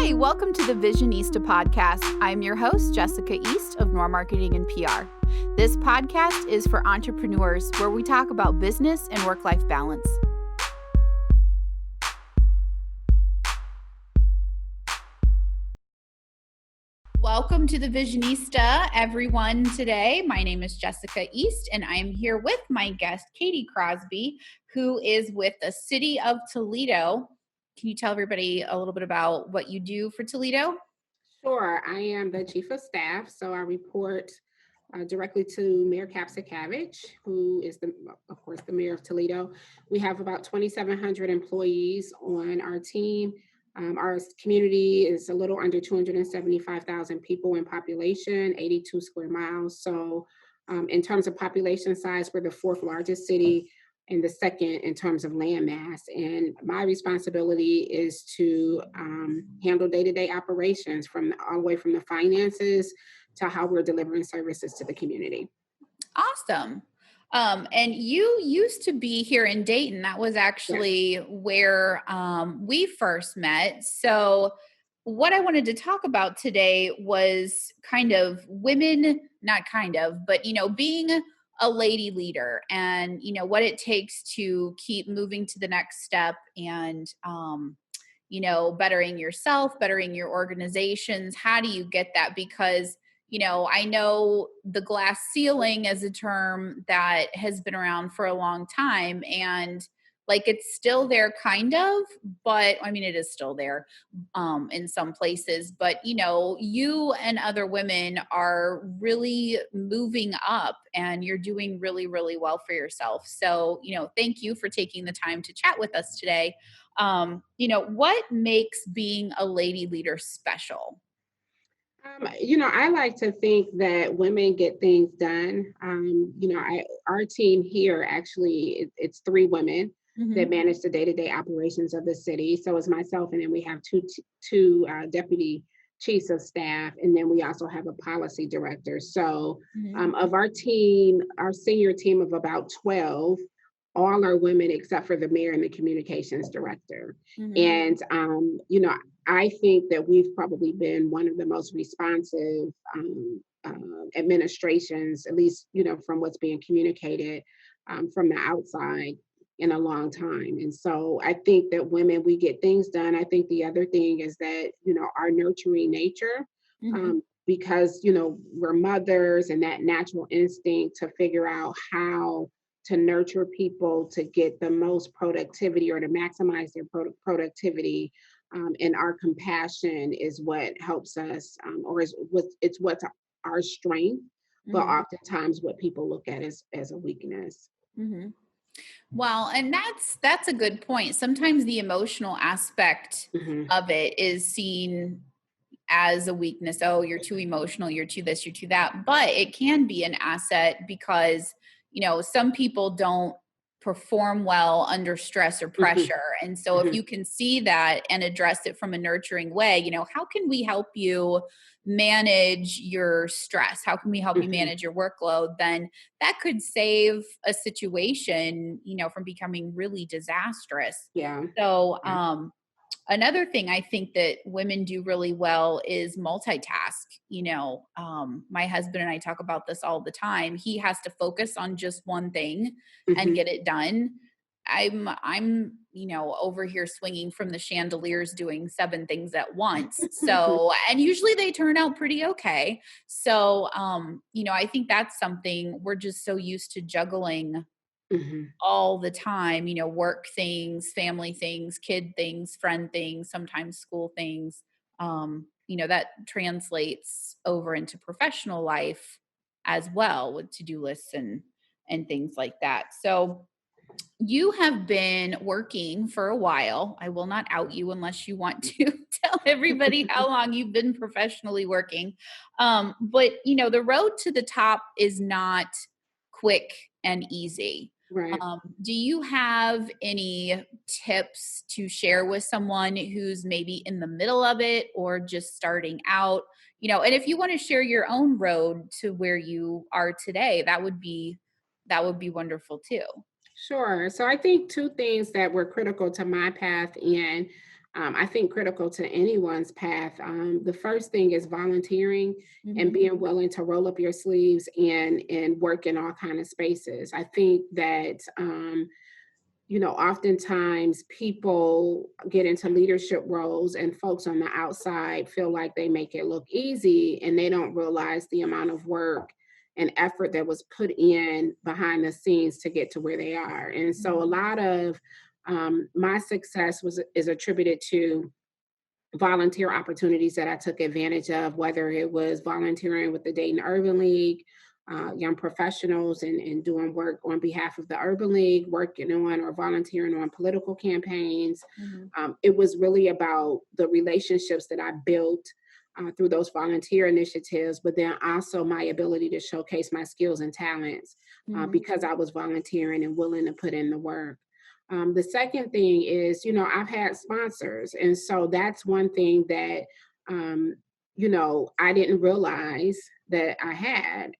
Hi, welcome to the Visionista podcast. I'm your host, Jessica East of Noir Marketing and PR. This podcast is for entrepreneurs where we talk about business and work-life balance. Welcome to the Visionista, everyone, today. My name is Jessica East, and I am here with my guest, Katy Crosby, who is with the city of Toledo. Can you tell everybody a little bit about what you do for Toledo? Sure. I am the chief of staff, so I report directly to Mayor 𝐂𝐿𝐴, who is, of course, the mayor of Toledo. We have about 2,700 employees on our team. Our community is a little under 275,000 people in population, 82 square miles. So in terms of population size, we're the fourth largest city and the second in terms of land mass. And my responsibility is to handle day-to-day operations all the way from the finances to how we're delivering services to the community. Awesome. And you used to be here in Dayton. That was actually where we first met. So what I wanted to talk about today was kind of women, not kind of, but, being a lady leader and, what it takes to keep moving to the next step and, bettering yourself, bettering your organizations. How do you get that? Because I know the glass ceiling is a term that has been around for a long time, and it's still there kind of, but it is still there in some places, but you and other women are really moving up and you're doing really, really well for yourself. So, thank you for taking the time to chat with us today. What makes being a lady leader special? I like to think that women get things done. Our team here, actually, it's three women that manage the day-to-day operations of the city. So it's myself, and then we have two deputy chiefs of staff, and then we also have a policy director. So of our team, our senior team of about 12, all are women except for the mayor and the communications director. And, I think that we've probably been one of the most responsive administrations, at least, from what's being communicated from the outside in a long time. And so I think that women, we get things done. I think the other thing is that, our nurturing nature, because, we're mothers, and that natural instinct to figure out how to nurture people to get the most productivity or to maximize their productivity. And our compassion is what helps us, it's what's our strength, but oftentimes what people look at as a weakness. Well, and that's a good point. Sometimes the emotional aspect of it is seen as a weakness. Oh, you're too emotional, you're too this, you're too that. But it can be an asset because, some people don't perform well under stress or pressure. And so if you can see that and address it from a nurturing way, how can we help you manage your stress? How can we help you manage your workload? Then that could save a situation, from becoming really disastrous. Yeah. So, another thing I think that women do really well is multitask. My husband and I talk about this all the time. He has to focus on just one thing and get it done. I'm over here swinging from the chandeliers doing 7 things at once. So, and usually they turn out pretty okay. So, I think that's something we're just so used to juggling all the time, work things, family things, kid things, friend things, sometimes school things. That translates over into professional life as well with to-do lists and things like that. So you have been working for a while. I will not out you unless you want to tell everybody how long you've been professionally working. But the road to the top is not quick and easy. Right. Do you have any tips to share with someone who's maybe in the middle of it or just starting out? And if you want to share your own road to where you are today, that would be wonderful too. Sure. So I think two things that were critical to my path in I think critical to anyone's path. The first thing is volunteering and Mhm. being willing to roll up your sleeves and work in all kind of spaces. I think that oftentimes people get into leadership roles and folks on the outside feel like they make it look easy and they don't realize the amount of work and effort that was put in behind the scenes to get to where they are. And so a Mhm. lot of my success is attributed to volunteer opportunities that I took advantage of, whether it was volunteering with the Dayton Urban League, young professionals, and doing work on behalf of the Urban League, working on or volunteering on political campaigns. Mhm. It was really about the relationships that I built through those volunteer initiatives, but then also my ability to showcase my skills and talents Mhm. because I was volunteering and willing to put in the work. The second thing is, I've had sponsors. And so that's one thing that, I didn't realize that I had,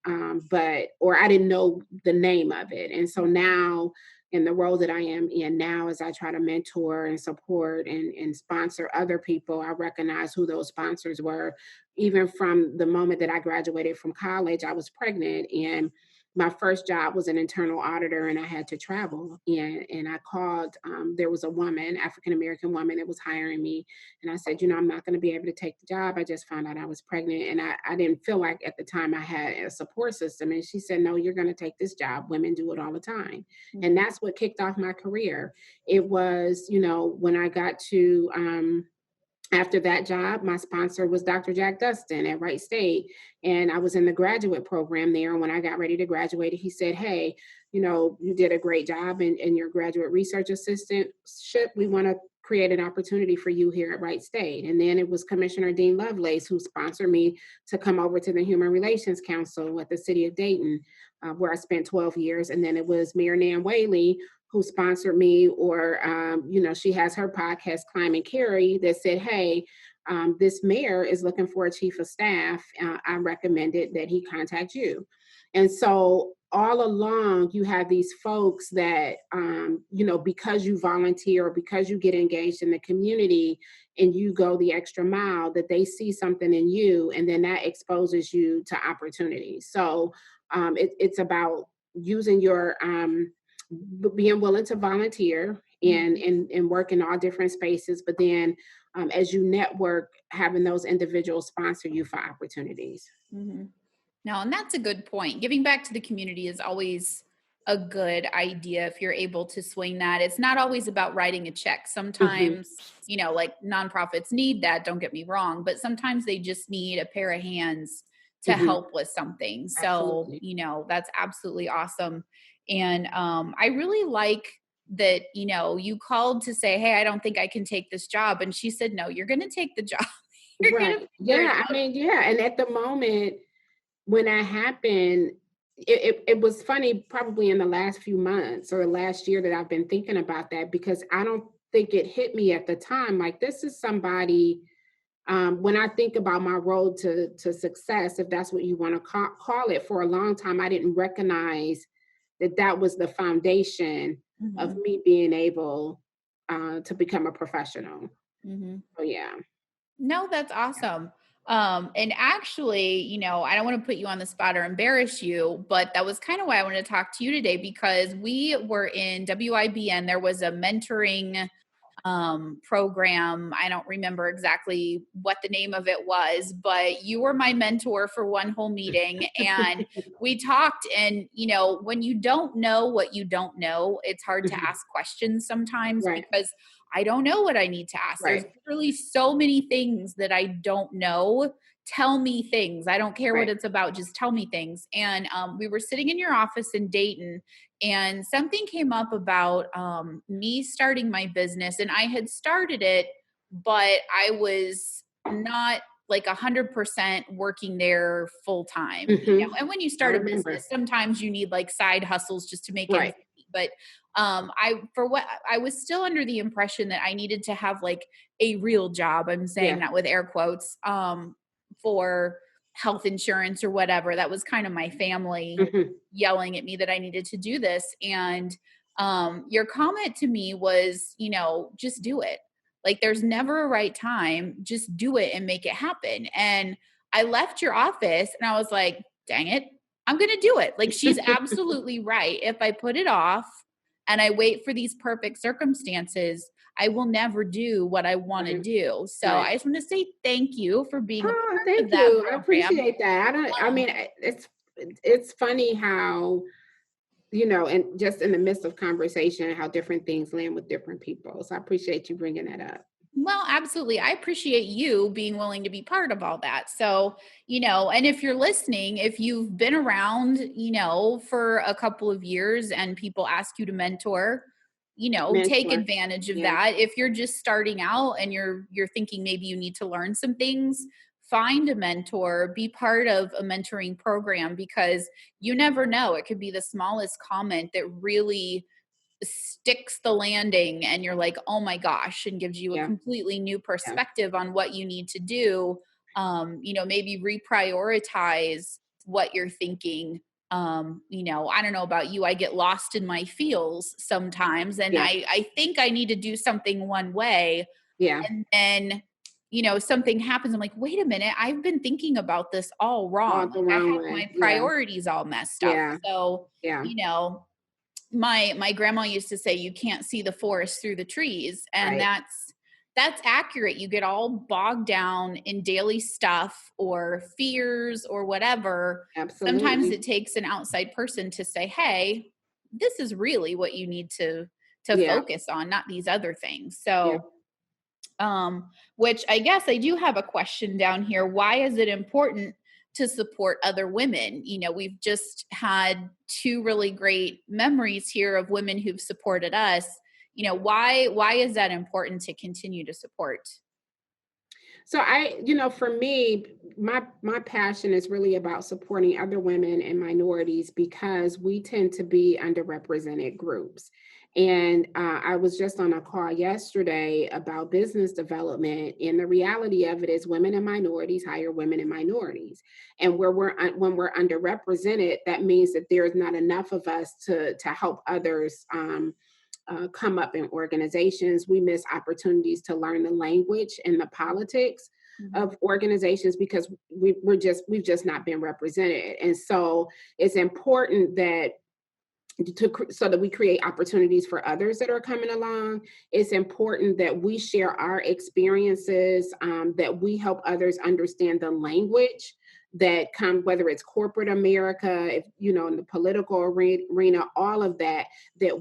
or I didn't know the name of it. And so now, in the role that I am in now, as I try to mentor and support and sponsor other people, I recognize who those sponsors were. Even from the moment that I graduated from college, I was pregnant, and my first job was an internal auditor, and I had to travel. And I called, there was a woman, African American woman, that was hiring me. And I said, I'm not going to be able to take the job. I just found out I was pregnant. And I didn't feel like at the time I had a support system. And she said, no, you're going to take this job. Women do it all the time. And Mhm. that's what kicked off my career. It was, when I got to, after that job, my sponsor was Dr. Jack Dustin at Wright State. And I was in the graduate program there. And when I got ready to graduate, he said, hey, you did a great job in your graduate research assistantship. We want to create an opportunity for you here at Wright State. And then it was Commissioner Dean Lovelace who sponsored me to come over to the Human Relations Council at the city of Dayton, where I spent 12 years. And then it was Mayor Nan Whaley who sponsored me, or she has her podcast, Climb and Carry, that said, hey, this mayor is looking for a chief of staff. I recommended that he contact you. And so all along, you have these folks that, because you volunteer or because you get engaged in the community and you go the extra mile, that they see something in you, and then that exposes you to opportunities. So it's about using your being willing to volunteer and, Mhm. and work in all different spaces, but then as you network, having those individuals sponsor you for opportunities. Mhm. No, and that's a good point. Giving back to the community is always a good idea if you're able to swing that. It's not always about writing a check. Hmm. Sometimes, like nonprofits need that, don't get me wrong, but sometimes they just need a pair of hands to Hmm. help with something. So, Absolutely. that's absolutely awesome. And I really like that, you called to say, "Hey, I don't think I can take this job." And she said, "No, you're going to take the job. You're going to Right. figure it Yeah. I out." mean, yeah. And at the moment when that happened, it was funny, probably in the last few months or last year, that I've been thinking about that, because I don't think it hit me at the time. Like, this is somebody, when I think about my road to success, if that's what you want to call it, for a long time, I didn't recognize that that was the foundation of Mhm. me being able to become a professional. Mhm. So yeah. No, that's awesome. And actually, I don't want to put you on the spot or embarrass you, but that was kind of why I wanted to talk to you today, because we were in WIBN. There was a mentoring program. I don't remember exactly what the name of it was, but you were my mentor for one whole meeting. And we talked. And, when you don't know what you don't know, it's hard to Mhm. ask questions sometimes, Right. because I don't know what I need to ask. There's Right. literally so many things that I don't know. Tell me things. I don't care what Right. it's about. Just tell me things. And we were sitting in your office in Dayton, and something came up about me starting my business. And I had started it, but I was not like 100% working there full time. Hmm. And when you I start a remember. business, sometimes you need like side hustles just to make ends Right. meet. But I was still under the impression that I needed to have like a real job. I'm saying Yeah. that with air quotes, for health insurance or whatever. That was kind of my family Hmm. yelling at me that I needed to do this. And your comment to me was, just do it. Like, there's never a right time. Just do it and make it happen. And I left your office and I was like, dang it, I'm going to do it. Like, she's absolutely right. If I put it off and I wait for these perfect circumstances, I will never do what I want to Right. do. So Right. I just want to say thank you for being a Oh, part of thank that you. I program. appreciate that. I mean, it's funny how, and just in the midst of conversation, how different things land with different people. So I appreciate you bringing that up. Well, absolutely. I appreciate you being willing to be part of all that. So, and if you're listening, if you've been around, for a couple of years and people ask you to mentor, take Mentor. advantage of Yeah. that. If you're just starting out and you're thinking maybe you need to learn some things, find a mentor, be part of a mentoring program, because you never know. It could be the smallest comment that really sticks the landing and you're like, oh my gosh, and gives you a Yeah. completely new Yeah. perspective on what you need to do. Maybe reprioritize what you're thinking. I don't know about you, I get lost in my feels sometimes, and Yeah. I think I need to do something one way, Yeah. and then something happens. I'm like, wait a minute, I've been thinking about this all wrong. All the Like, I wrong have way. my Yeah. priorities all messed up. Yeah. So, Yeah. you know, my grandma used to say, you can't see the forest through the trees, and Right. that's accurate. You get all bogged down in daily stuff or fears or whatever. Sometimes Absolutely. it takes an outside person to say, hey, this is really what you need to Yeah. focus on, not these other things. Yeah. So, which I guess I do have a question down here. Why is it important to support other women? We've just had two really great memories here of women who've supported us. Why is that important to continue to support? So for me, my passion is really about supporting other women and minorities because we tend to be underrepresented groups. And I was just on a call yesterday about business development, and the reality of it is women and minorities hire women and minorities. And when we're underrepresented, that means that there's not enough of us to help others. Come up in organizations. We miss opportunities to learn the language and the politics Mhm. of organizations because we've just not been represented. And so it's important that so that we create opportunities for others that are coming along. It's important that we share our experiences, that we help others understand the language that come, whether it's corporate America, if in the political arena, all of that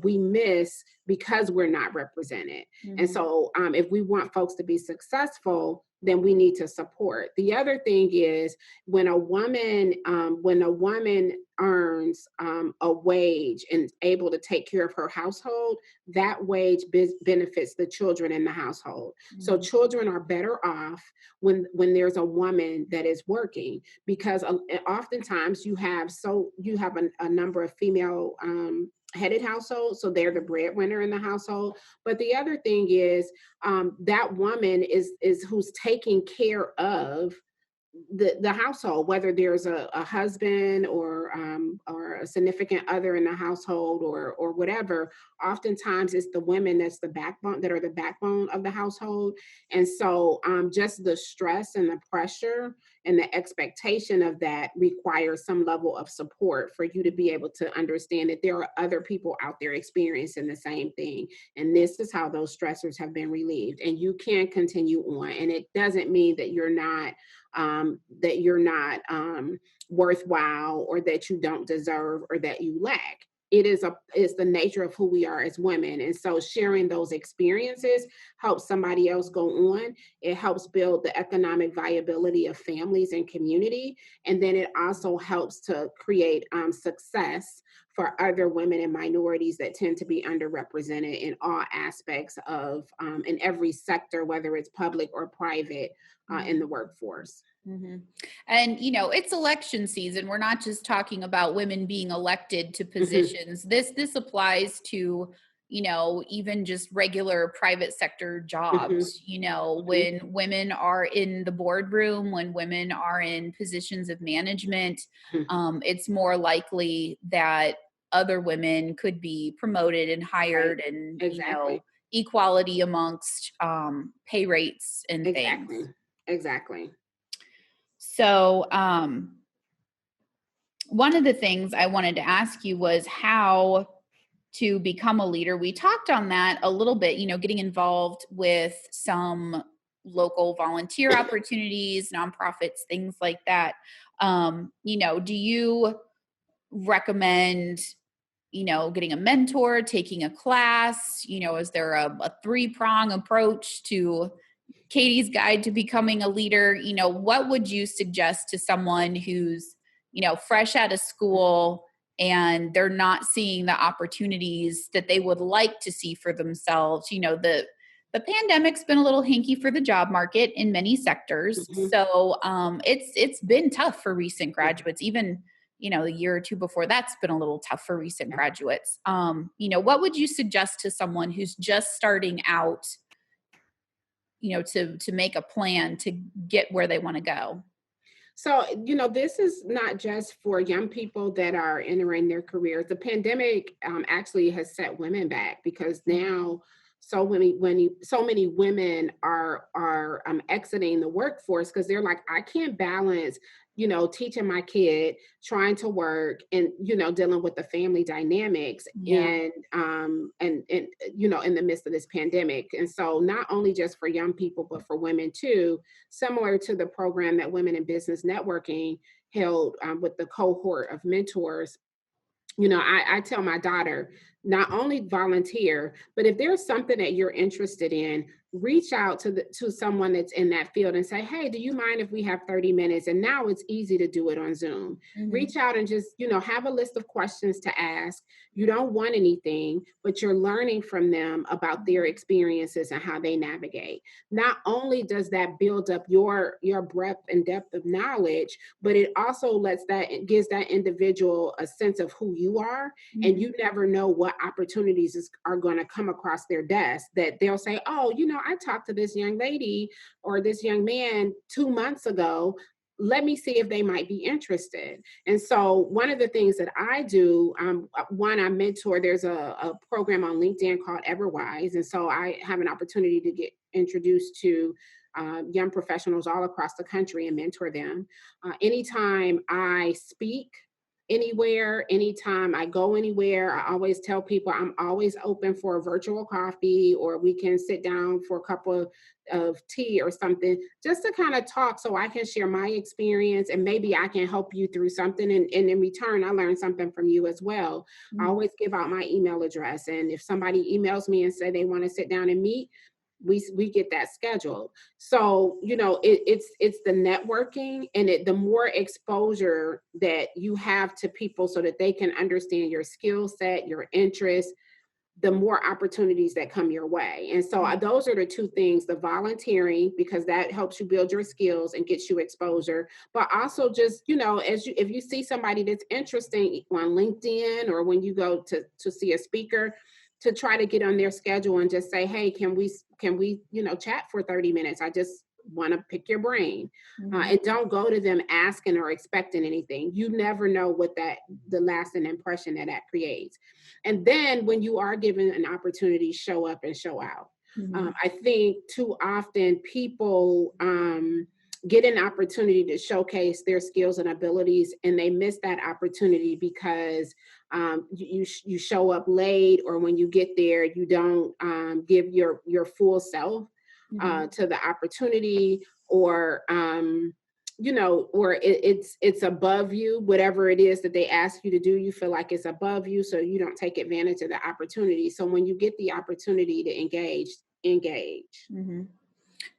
we miss because we're not represented. And Mhm. so if we want folks to be successful, then we need to support. The other thing is when a woman earns a wage and able to take care of her household, that wage benefits the children in the household. So Mhm. children are better off when there's a woman that is working, because oftentimes you have a number of female headed households, so they're the breadwinner in the household. But the other thing is that woman is who's taking care of the household, whether there's a husband or a significant other in the household or whatever. Oftentimes it's the women that are the backbone of the household. And so just the stress and the pressure and the expectation of that requires some level of support for you to be able to understand that there are other people out there experiencing the same thing, and this is how those stressors have been relieved, and you can continue on. And it doesn't mean that you're not worthwhile, or that you don't deserve, or that you lack. It's the nature of who we are as women. And so sharing those experiences helps somebody else go on. It helps build the economic viability of families and community. And then it also helps to create success for other women and minorities that tend to be underrepresented in all aspects of in every sector, whether it's public or private, in the Mhm. workforce. Mhm. And, it's election season. We're not just talking about women being elected to Mhm. positions. This applies to, even just regular private sector Mhm. jobs. Mhm. When women are in the boardroom, when women are in positions of management, Mhm. it's more likely that other women could be promoted and Right. hired and, Exactly. equality amongst pay rates and things. Exactly. So one of the things I wanted to ask you was how to become a leader. We talked on that a little bit, getting involved with some local volunteer opportunities, nonprofits, things like that. Do you recommend, getting a mentor, taking a class? Is there a three-prong approach to Katie's Guide to Becoming a Leader? What would you suggest to someone who's, fresh out of school and they're not seeing the opportunities that they would like to see for themselves? The pandemic's been a little hinky for the job market in many sectors. Mm-hmm. So it's been tough for recent graduates. Even, the year or two before that's been a little tough for recent graduates. What would you suggest to someone who's just starting out, to make a plan to get where they want to go? So, this is not just for young people that are entering their careers. The pandemic actually has set women back because now so many women are exiting the workforce because they're like, I can't balance, teaching my kid, trying to work, and dealing with the family dynamics, Yeah. and in the midst of this pandemic. And so, not only just for young people, but for women too, similar to the program that Women in Business Networking held with the cohort of mentors. I tell my daughter, not only volunteer, but if there's something that you're interested in, reach out to someone that's in that field and say, hey, do you mind if we have 30 minutes? And now it's easy to do it on Zoom. Mm-hmm. Reach out and just, have a list of questions to ask. You don't want anything, but you're learning from them about their experiences and how they navigate. Not only does that build up your breadth and depth of knowledge, but it also gives that individual a sense of who you are. Mm-hmm. And you never know what opportunities are going to come across their desk that they'll say, oh, I talked to this young lady or this young man 2 months ago. Let me see if they might be interested. And so one of the things that I do, I mentor, there's a program on LinkedIn called Everwise. And so I have an opportunity to get introduced to young professionals all across the country and mentor them. Anytime I speak anywhere, anytime I go anywhere, I always tell people I'm always open for a virtual coffee, or we can sit down for a cup of tea or something, just to kind of talk so I can share my experience and maybe I can help you through something. And in return, I learned something from you as well. Mm-hmm. I always give out my email address. And if somebody emails me and say they want to sit down and meet, we get that scheduled. So, it's the networking and the more exposure that you have to people so that they can understand your skill set, your interests, the more opportunities that come your way. And so those are the two things: the volunteering, because that helps you build your skills and gets you exposure, but also just, if you see somebody that's interesting on LinkedIn or when you go to see a speaker, to try to get on their schedule and just say, hey, can we chat for 30 minutes? I just want to pick your brain. Mm-hmm. And don't go to them asking or expecting anything. You never know what the lasting impression that creates. And then when you are given an opportunity, show up and show out. Mm-hmm. I think too often people get an opportunity to showcase their skills and abilities, and they miss that opportunity because you show up late, or when you get there, you don't give your full self to the opportunity, or or it's above you. Whatever it is that they ask you to do, you feel like it's above you, so you don't take advantage of the opportunity. So when you get the opportunity to engage. Mm-hmm.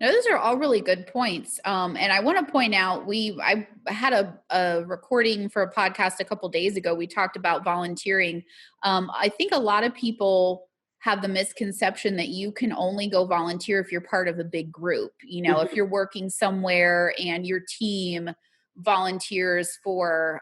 No, those are all really good points. And I want to point out, I had a recording for a podcast a couple days ago. We talked about volunteering. I think a lot of people have the misconception that you can only go volunteer if you're part of a big group. If you're working somewhere and your team volunteers for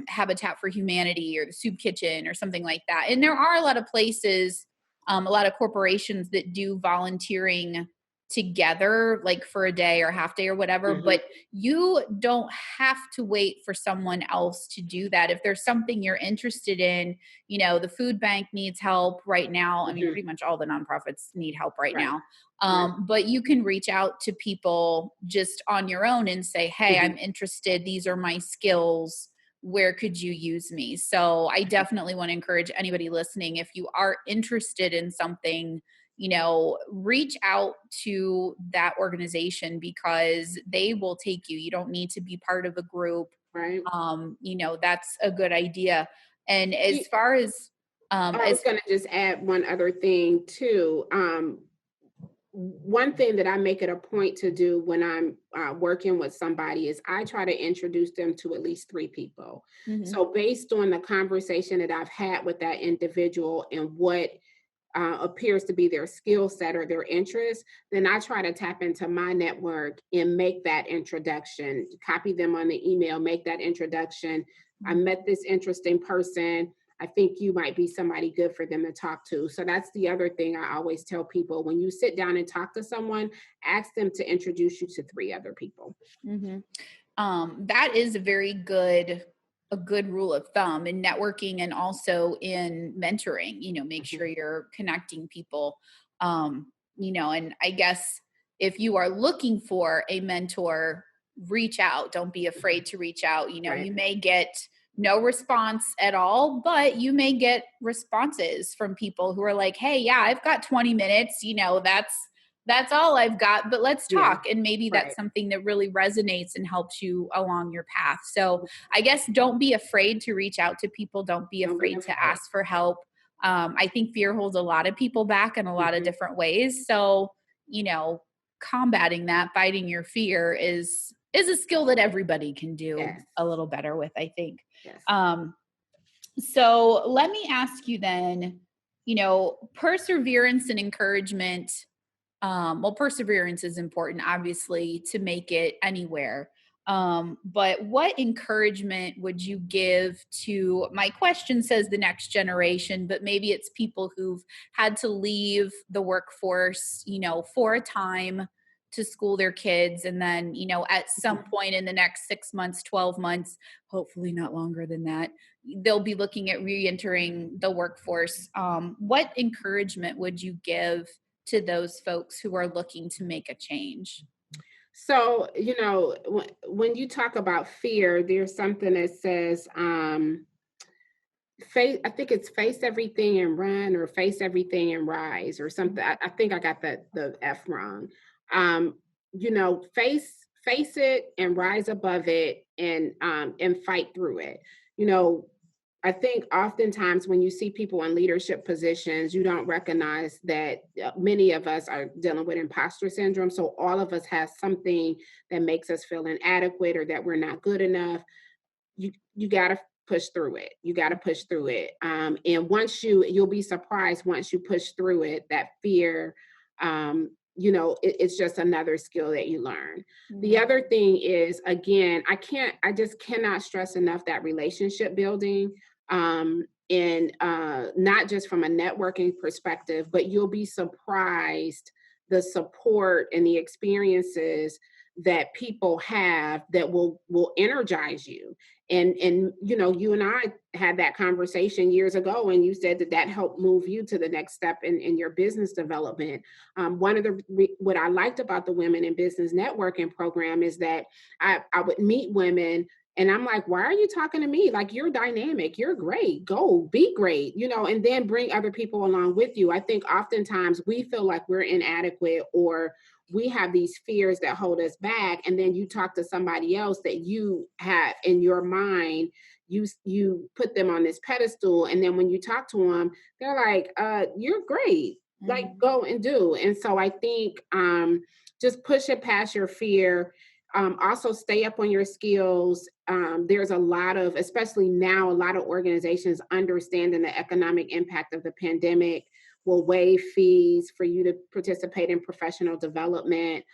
Habitat for Humanity or the Soup Kitchen or something like that. And there are a lot of places, a lot of corporations that do volunteering together, like for a day or half day or whatever, Mhm. but you don't have to wait for someone else to do that. If there's something you're interested in, the food bank needs help right now. I mean, Mhm. pretty much all the nonprofits need help right Right. now. Right. But you can reach out to people just on your own and say, hey, Mhm. I'm interested. These are my skills. Where could you use me? So I definitely want to encourage anybody listening, if you are interested in something, reach out to that organization because they will take you. You don't need to be part of a group. Right. That's a good idea. And You as far I was as gonna just add one other thing too. One thing that I make it a point to do when I'm working with somebody is I try to introduce them to at least three people. Mhm, So based on the conversation that I've had with that individual and what appears to be their skill set or their interest, then I try to tap into my network and make that introduction, copy them on the email, make that introduction. I mhm. met this interesting person. I think you might be somebody good for them to talk to. So that's the other thing I always tell people. When you sit down and talk to someone, ask them to introduce you to three other people. Mhm. That is a good rule of thumb in networking and also in mentoring. Make Mhm. sure you're connecting people. And I guess if you are looking for a mentor, reach out. Don't be afraid to reach out. Right. You may get no response at all, but you may get responses from people who are like, hey, yeah, I've got 20 minutes. That's all I've got, but let's Yeah. talk. And maybe Right. that's something that really resonates and helps you along your path. So I guess don't be afraid to reach out to people. Don't be Don't be afraid to afraid. ask for help. I think fear holds a lot of people back in a lot of Mhm. different ways. So, you know, combating that, fighting your fear is a skill that everybody can do Yes. a little better with, I think. Yes. Um, so let me ask you then, perseverance and encouragement, well, perseverance is important, obviously, to make it anywhere. But what encouragement would you give to, my question says the next generation, but maybe it's people who've had to leave the workforce, for a time to school their kids. And then, at some Mhm. point in the next 6 months, 12 months, hopefully not longer than that, they'll be looking at re-entering the workforce. What encouragement would you give to those folks who are looking to make a change? So, when you talk about fear, there's something that says, face, I think it's face everything and run or face everything and rise or something. I think I got the F wrong. Um, face it and rise above it and fight through it. You know, I think oftentimes when you see people in leadership positions, you don't recognize that many of us are dealing with imposter syndrome. So all of us have something that makes us feel inadequate or that we're not good enough. You got to push through it. You got to push through it. And once you'll be surprised once you push through it, that fear, it's just another skill that you learn. The Mhm, other thing is, again, I just cannot stress enough that relationship building. And not just from a networking perspective, but you'll be surprised the support and the experiences that people have that will energize you. And you and I had that conversation years ago, and you said that helped move you to the next step in your business development. One of what I liked about the Women in Business Networking program is that I would meet women and I'm like, why are you talking to me? Like, you're dynamic, you're great, go be great, and then bring other people along with you. I think oftentimes we feel like we're inadequate or we have these fears that hold us back. And then you talk to somebody else that you have in your mind, you put them on this pedestal. And then when you talk to them, they're like, you're great. Like, mhm, go and do. And so I think just push it past your fear. Also stay up on your skills. There's a lot of, especially now, a lot of organizations understanding the economic impact of the pandemic will waive fees for you to participate in professional development.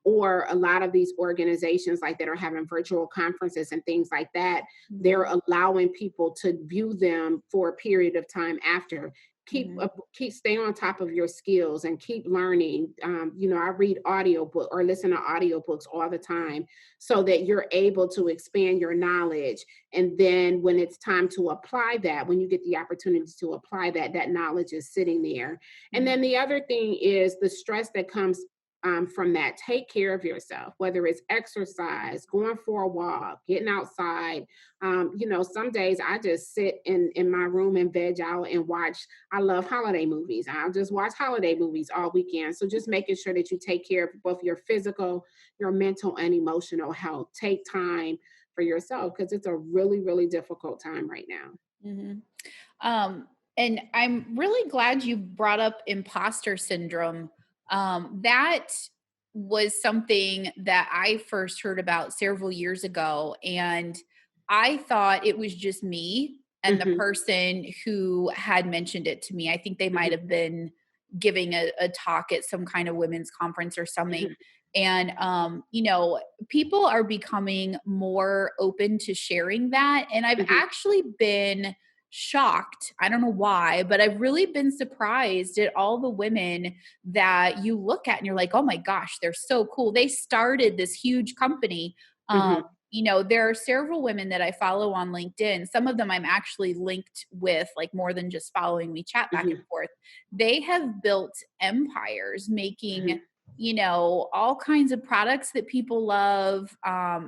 Or a lot of these organizations like that are having virtual conferences and things like that, they're mhm, allowing people to view them for a period of time after. Mhm. keep stay on top of your skills and keep learning. I read audiobook or listen to audiobooks all the time so that you're able to expand your knowledge. And then when it's time to apply that, when you get the opportunity to apply that, that knowledge is sitting there. And Mhm. then the other thing is the stress that comes from that. Take care of yourself, whether it's exercise, going for a walk, getting outside. Some days I just sit in my room and veg out and watch. I love holiday movies. I'll just watch holiday movies all weekend. So just making sure that you take care of both your physical, your mental, and emotional health. Take time for yourself because it's a really, really difficult time right now. Mhm. And I'm really glad you brought up imposter syndrome. That was something that I first heard about several years ago. And I thought it was just me and the Hmm. person who had mentioned it to me. I think they might Hmm. have been giving a talk at some kind of women's conference or something. Hmm. And, people are becoming more open to sharing that. And I've Hmm. actually been shocked. I don't know why, but I've really been surprised at all the women that you look at and you're like, oh my gosh, they're so cool. They started this huge company. Um, Hmm. there are several women that I follow on LinkedIn. Some of them I'm actually linked with, like more than just following. We chat back and Hmm. forth. They have built empires making, Hmm. all kinds of products that people love,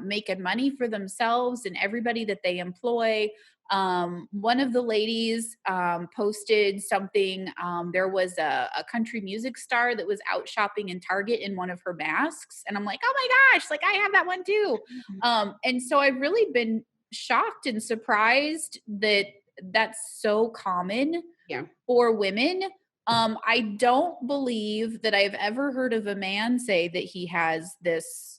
making money for themselves and everybody that they employ. One of the ladies posted something. There was a country music star that was out shopping in Target in one of her masks. And I'm like, oh my gosh, like I have that one too. And so I've really been shocked and surprised that that's so common Yeah. for women. I don't believe that I've ever heard of a man say that he has this,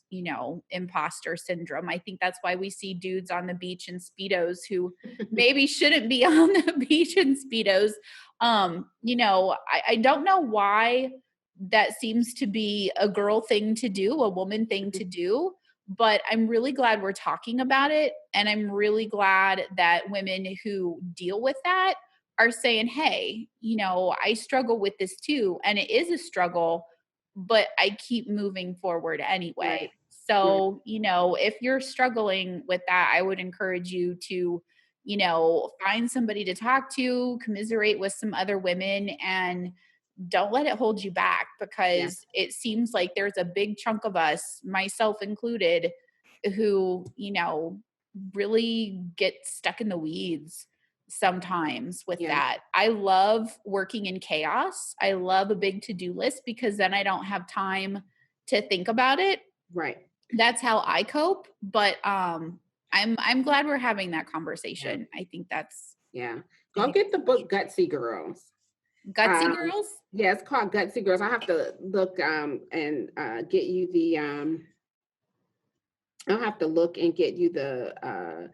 imposter syndrome. I think that's why we see dudes on the beach in Speedos who maybe shouldn't be on the beach in Speedos. I don't know why that seems to be a girl thing to do, a woman thing to do. But I'm really glad we're talking about it. And I'm really glad that women who deal with that are saying, hey, I struggle with this too. And it is a struggle, but I keep moving forward anyway. Right. Right. So, if you're struggling with that, I would encourage you to, find somebody to talk to, commiserate with some other women, and don't let it hold you back Yeah. because it seems like there's a big chunk of us, myself included, who, really get stuck in the weeds sometimes with Yeah. that. I love working in chaos. I love a big to-do list because then I don't have time to think about it. Right. That's how I cope, but I'm glad we're having that Yeah. conversation. Yeah. I Go think get the book Gutsy Girls. gutsy Um, girls. yeah, it's called Gutsy Girls. I have to look and get you the I'll have to look and get you the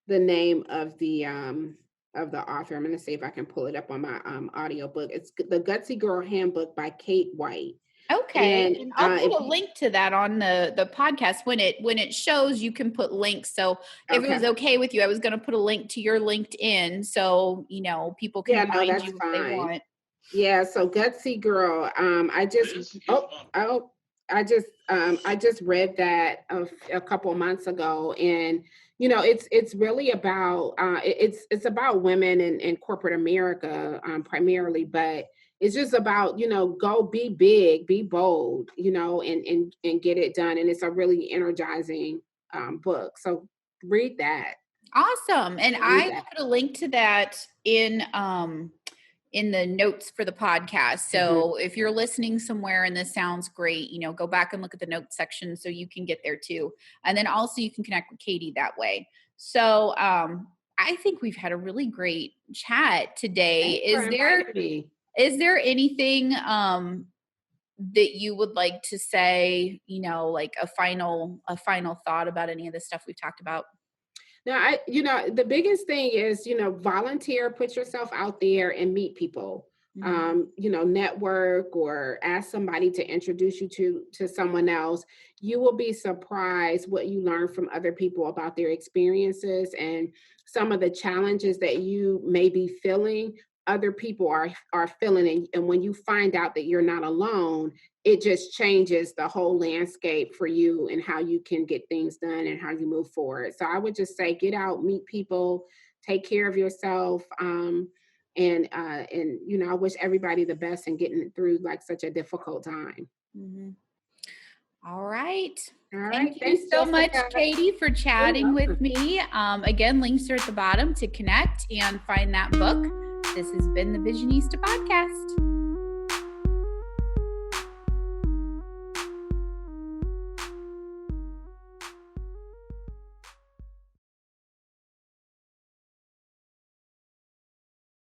name of the author. I'm gonna see if I can pull it up on my audiobook. It's the Gutsy Girl Handbook by Kate White. Okay, And and I'll if put a you link to that on the podcast when it shows. You can put links. So if it okay. was okay with you, I was going to put a link to your LinkedIn so people can Yeah, no, find that's you if they fine. want. Yeah, so Gutsy Girl, I just read that a couple of months ago, and it's really about it's about women in corporate America primarily, but it's just about go be big, be bold, and get it done, and it's a really energizing book. So read that, Awesome, and read I will that. put a link to that in the notes for the podcast. Mhm. So if you're listening somewhere and this sounds great, go back and look at the notes section so you can get there too. And then also you can connect with Katie that way. So I think we've had a really great chat today. Thanks for inviting me. Is there anything that you would like to say, like a final thought about any of the stuff we've talked about? Now, the biggest thing is, volunteer, put yourself out there and meet people. Mhm. Network or ask somebody to introduce you to someone else. You will be surprised what you learn from other people about their experiences and some of the challenges that you may be feeling. other people are feeling, and when you find out that you're not alone, it just changes the whole landscape for you and how you can get things done and how you move forward. So I would just say get out, meet people, take care of yourself. And you know, I wish everybody the best in getting through like such a difficult time. Mhm. All right. All right, Thank you thanks, so much, Jessica. Katie, for You're chatting with welcome. me. Again, links are at the bottom to connect and find that book. This has been the Visionista podcast.